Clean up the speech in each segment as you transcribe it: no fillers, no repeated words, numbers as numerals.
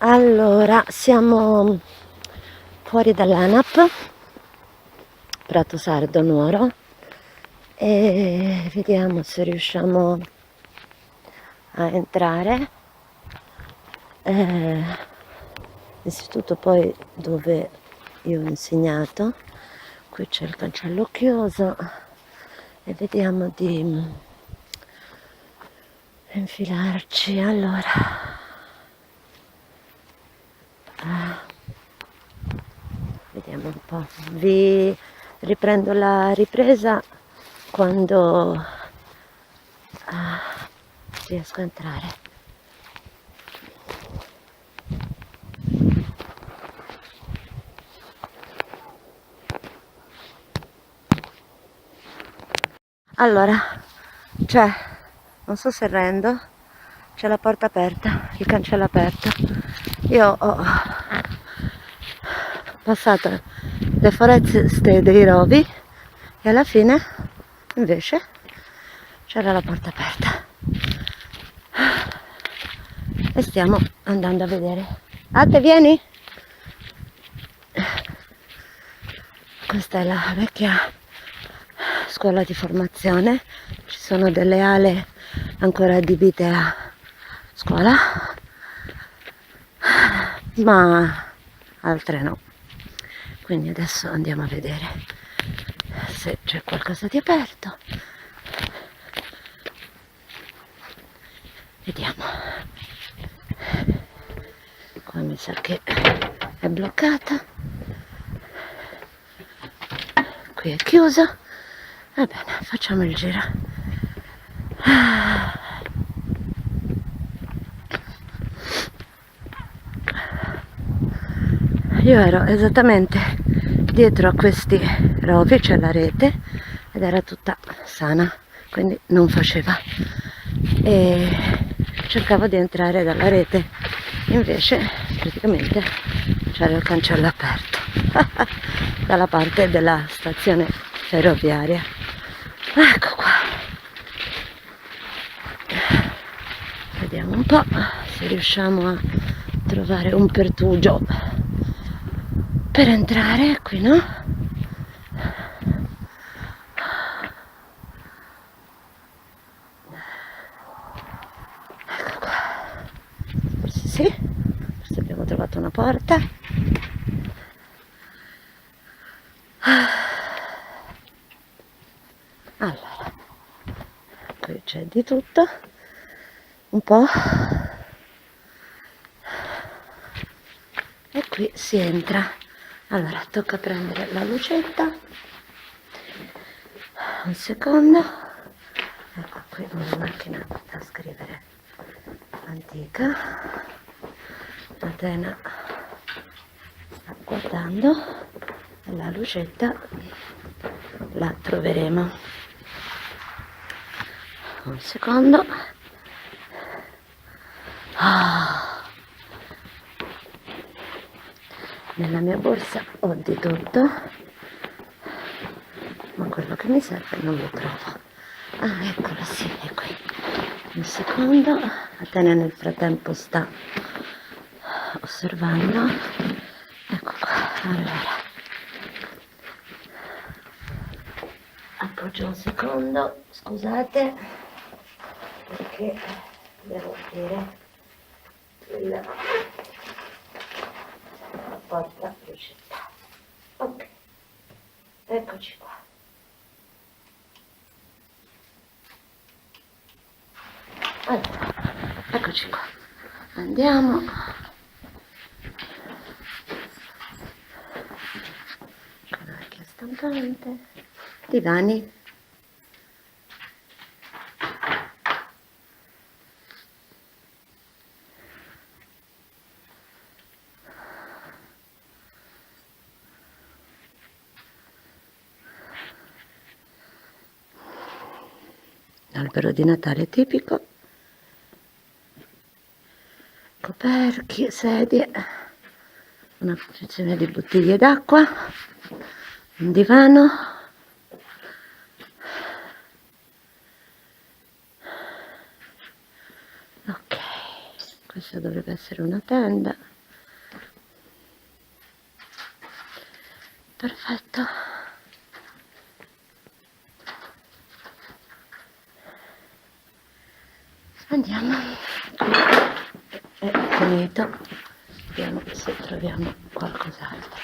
Allora, siamo fuori dall'ANAP, Prato Sardo Nuoro, e vediamo se riusciamo a entrare. L'istituto poi dove io ho insegnato, qui c'è il cancello chiuso e vediamo di infilarci. Allora, vediamo un po', vi riprendo la ripresa quando riesco a entrare. Allora, non so se rendo, c'è la porta aperta, il cancello aperto. Io ho passato le foreste dei rovi e alla fine invece c'era la porta aperta e stiamo andando a vedere. Ate, vieni? Questa è la vecchia scuola di formazione, ci sono delle ale ancora adibite a scuola, ma altre no. Quindi adesso andiamo a vedere se c'è qualcosa di aperto. Vediamo. Qua mi sa che è bloccata. Qui è chiuso. Va bene, facciamo il giro. Io ero esattamente dietro a questi rovi, c'è la rete ed era tutta sana, quindi non faceva, e cercavo di entrare dalla rete, invece praticamente c'era il cancello aperto dalla parte della stazione ferroviaria. Ecco qua, vediamo un po' se riusciamo a trovare un pertugio per entrare qui, no? Ecco qua, forse sì, forse abbiamo trovato una porta. Allora, qui c'è di tutto un po', e qui si entra. Allora, tocca prendere la lucetta, un secondo. Ecco qui una macchina da scrivere antica. Atena sta guardando e la lucetta la troveremo. Un secondo. Nella mia borsa ho di tutto, ma quello che mi serve non lo trovo. Ah, eccola, sì, è qui. Un secondo. Atene nel frattempo sta osservando. Ecco qua. Allora, appoggio un secondo, scusate, perché devo aprire la porta lucetta. Ok, eccoci qua. Allora, eccoci qua. Andiamo. Con la vecchia stampante. Divani. Albero di Natale tipico, coperchi, sedie, una confezione di bottiglie d'acqua, un divano, ok, questa dovrebbe essere una tenda. perfetto. Andiamo, qui è finito, vediamo se troviamo qualcos'altro.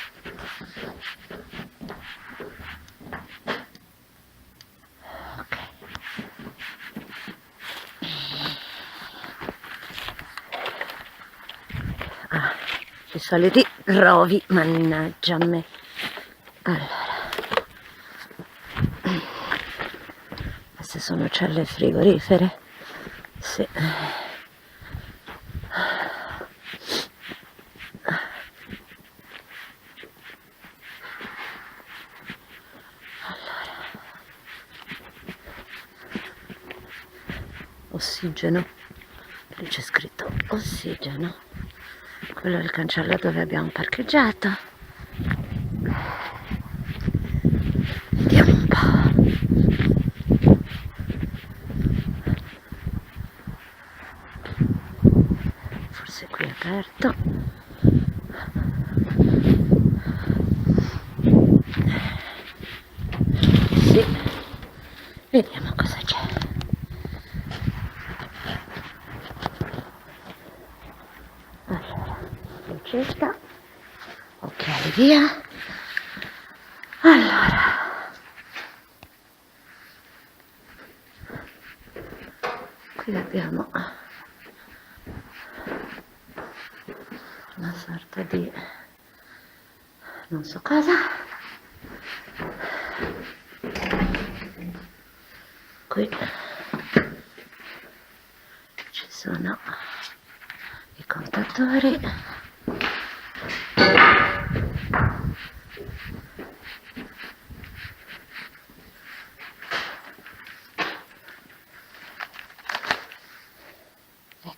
Ok, i soliti rovi, mannaggia a me. Allora, queste sono celle frigorifere, sì. Ossigeno, lì c'è scritto ossigeno, quello è il cancello dove abbiamo parcheggiato. Vediamo un po'. Forse qui è aperto. Sì, vediamo cosa c'è. Allora, lucetta, occhiali via. Allora, qui abbiamo una sorta di non so cosa. Qui ci sono i contatori.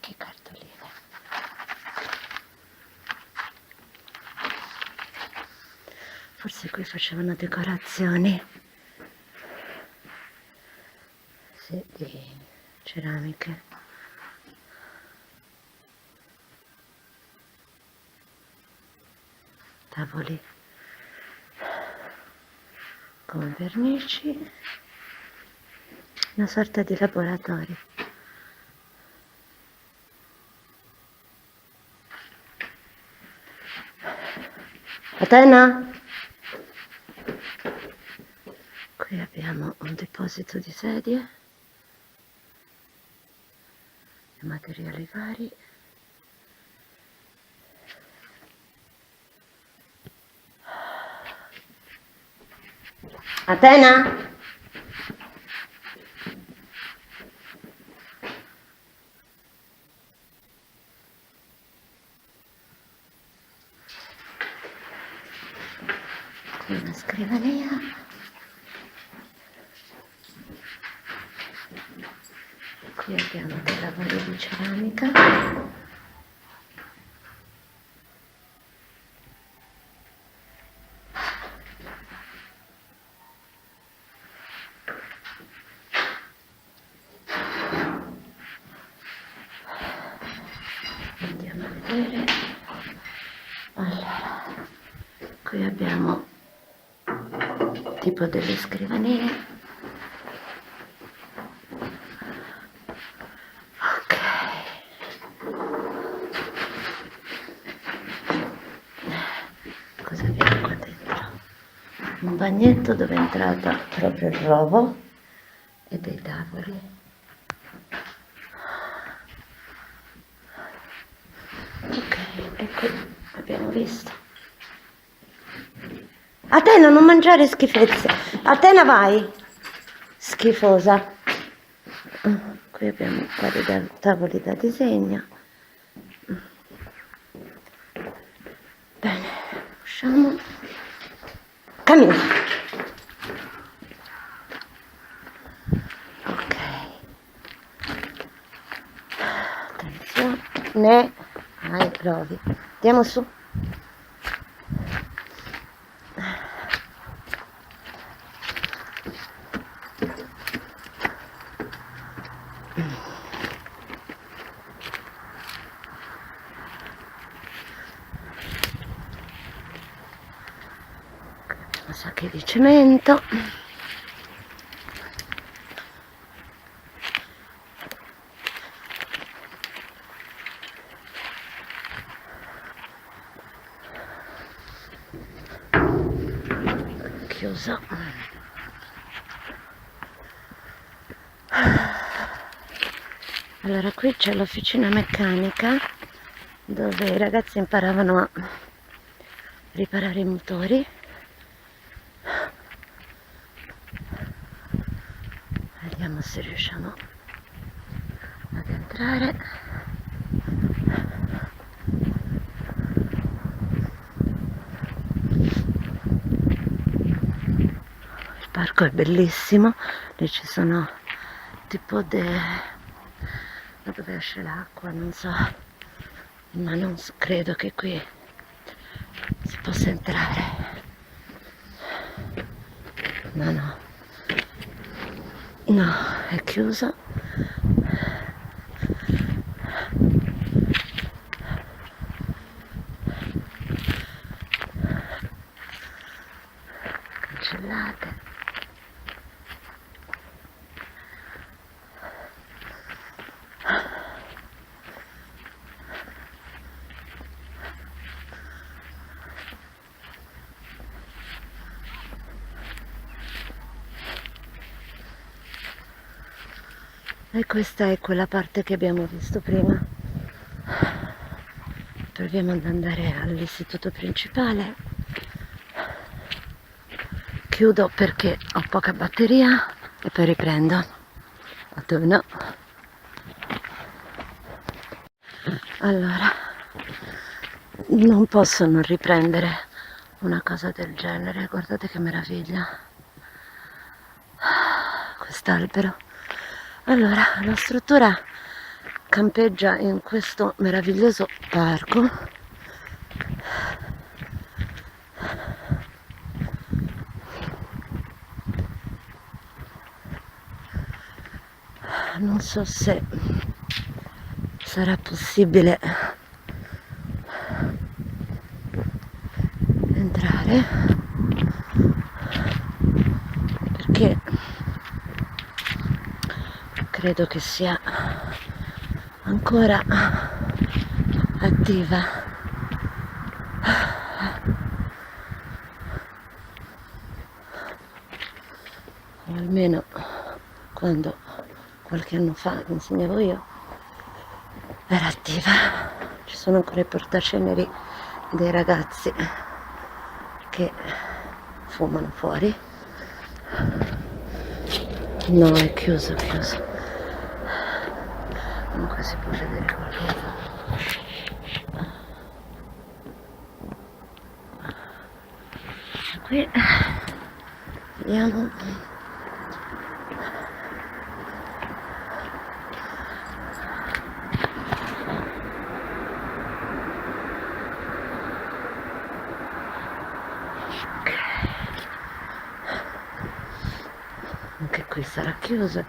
Che cartoline. Forse qui facevano decorazioni. Sì, di ceramiche. Tavoli con vernici. Una sorta di laboratorio. Atena? Qui abbiamo un deposito di sedie e materiali vari. Atena? Qui una scrivania. Qui abbiamo dei lavori di ceramica. Andiamo a vedere. Allora, qui abbiamo tipo delle scrivanie. Ok. Cosa abbiamo qua dentro? Un bagnetto dove è entrata proprio il rovo e dei tavoli. Ok, e qui abbiamo visto. Atena, non mangiare schifezze. Atena, vai. Schifosa. Qui abbiamo vari tavoli da disegno. Bene, usciamo. Cammina. Ok. Attenzione ai rovi. Andiamo su. di cemento. Chiuso. Allora qui c'è l'officina meccanica dove i ragazzi imparavano a riparare i motori. Vediamo se riusciamo ad entrare. Il parco è bellissimo, lì ci sono tipo da dove esce l'acqua, non so, ma non credo che qui si possa entrare. No, è chiuso. Cancellate. E questa è quella parte che abbiamo visto prima. Proviamo ad andare all'istituto principale. Chiudo perché ho poca batteria e poi riprendo. A turno. Allora, non posso non riprendere una cosa del genere. Guardate che meraviglia. Quest'albero. Allora, la struttura campeggia in questo meraviglioso parco. Non so se sarà possibile entrare perché credo che sia ancora attiva. O almeno quando qualche anno fa insegnavo io era attiva. Ci sono ancora i portaceneri dei ragazzi che fumano fuori. No, è chiuso. Comunque si può vedere qualcosa. Qui vediamo. Anche qui sarà chiuso,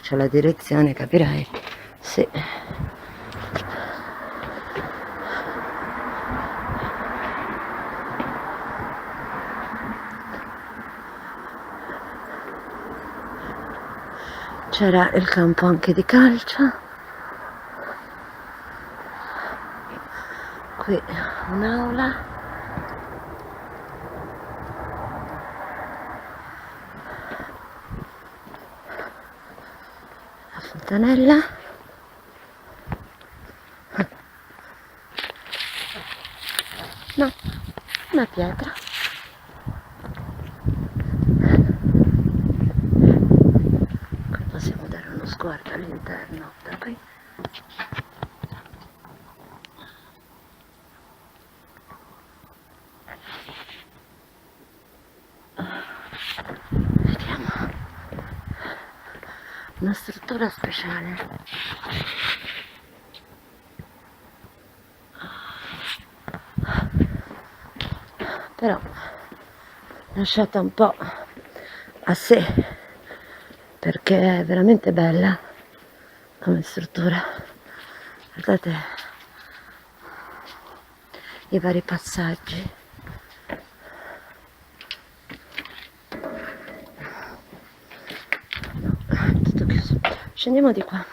c'è la direzione, capirai? Sì. C'era il campo anche di calcio. Qui un'aula. La fontanella. No, una pietra. Qui possiamo dare uno sguardo all'interno da qui. Vediamo. Una struttura speciale. Però lasciata un po' a sé perché è veramente bella come struttura. Guardate i vari passaggi. scendiamo di qua,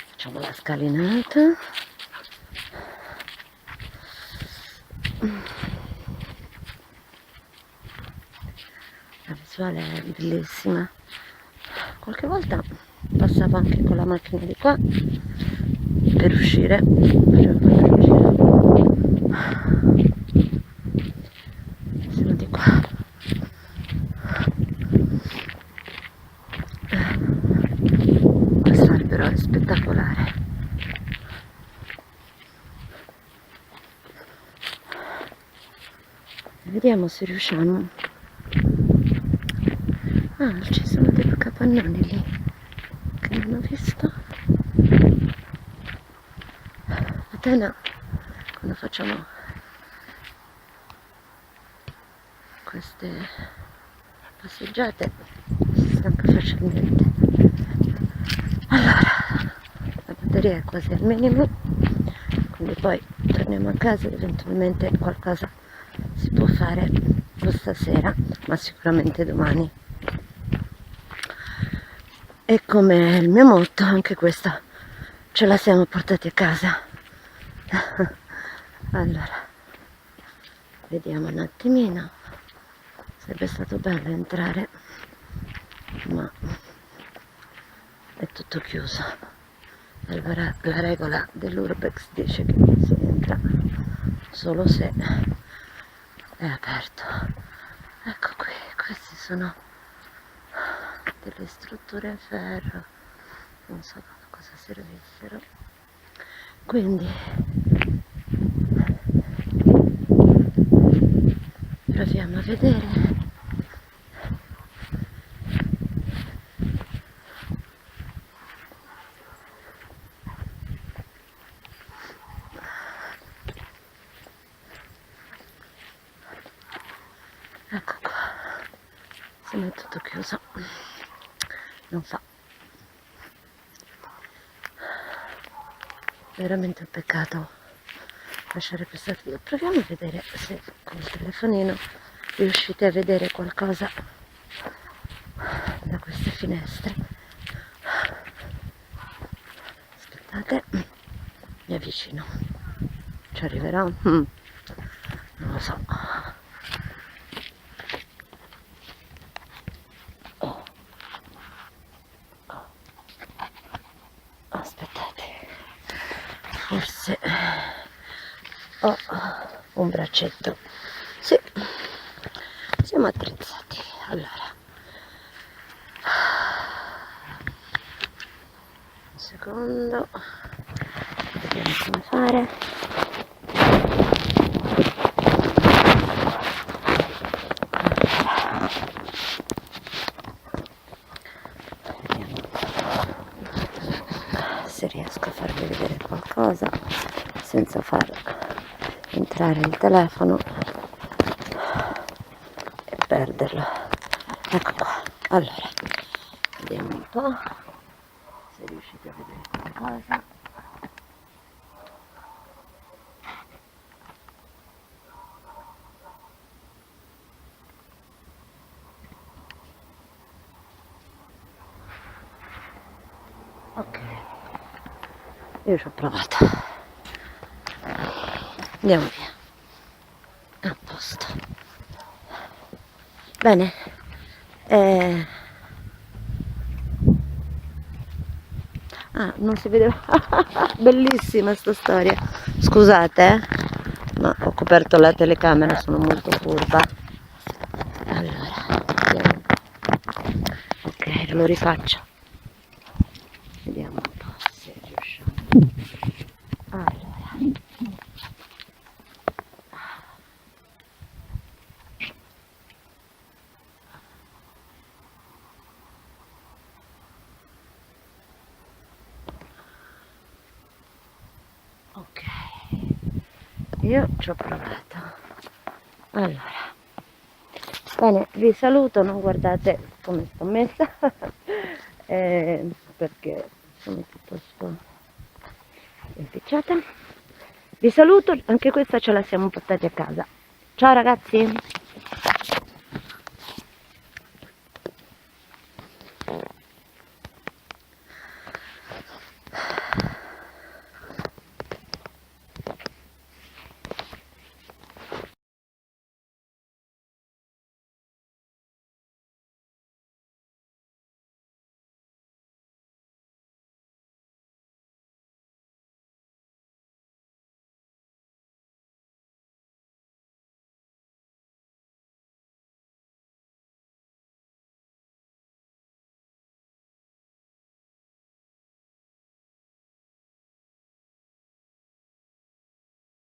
facciamo la scalinata. La visuale è bellissima. Qualche volta passavo anche con la macchina di qua per uscire, facevo fare un giro. Siamo di qua. Questo albero è spettacolare. Vediamo se riusciamo. Ah, ci sono dei capannoni lì che non ho visto. A Tena, quando facciamo queste passeggiate, si stanca facilmente. Allora, la batteria è quasi al minimo, quindi poi torniamo a casa ed eventualmente qualcosa si può fare questa sera, ma sicuramente domani. E come il mio motto, anche questa ce la siamo portati a casa. Allora, vediamo un attimino. Sarebbe stato bello entrare, ma è tutto chiuso. Allora, la regola dell'Urbex dice che si entra solo se è aperto. Ecco qui, questi sono delle strutture in ferro, non so a cosa servissero, quindi proviamo a vedere. Ecco qua, sembra tutto chiuso, non fa. Veramente un peccato lasciare questa. Proviamo a vedere se con il telefonino riuscite a vedere qualcosa da queste finestre. Aspettate, mi avvicino, ci arriverò? Non lo so. Aspettate, forse ho un braccetto. Sì, siamo attrezzati. Allora, un secondo, vediamo come fare. Se riesco a farvi vedere qualcosa senza far entrare il telefono e perderlo. Ecco qua. Allora, vediamo un po' se riuscite a vedere qualcosa. Ok, io ci ho provato. Andiamo via. A posto. Bene. Ah, non si vedeva. Bellissima sta storia. Scusate, ma ho coperto la telecamera, sono molto curva. Allora, vediamo. Ok, lo rifaccio. Vediamo un po' se riusciamo. Allora. Ok, io ci ho provato. Allora, bene, vi saluto, non guardate come sto messa perché sono piuttosto impicciata. Vi saluto, anche questa ce la siamo portati a casa. Ciao ragazzi!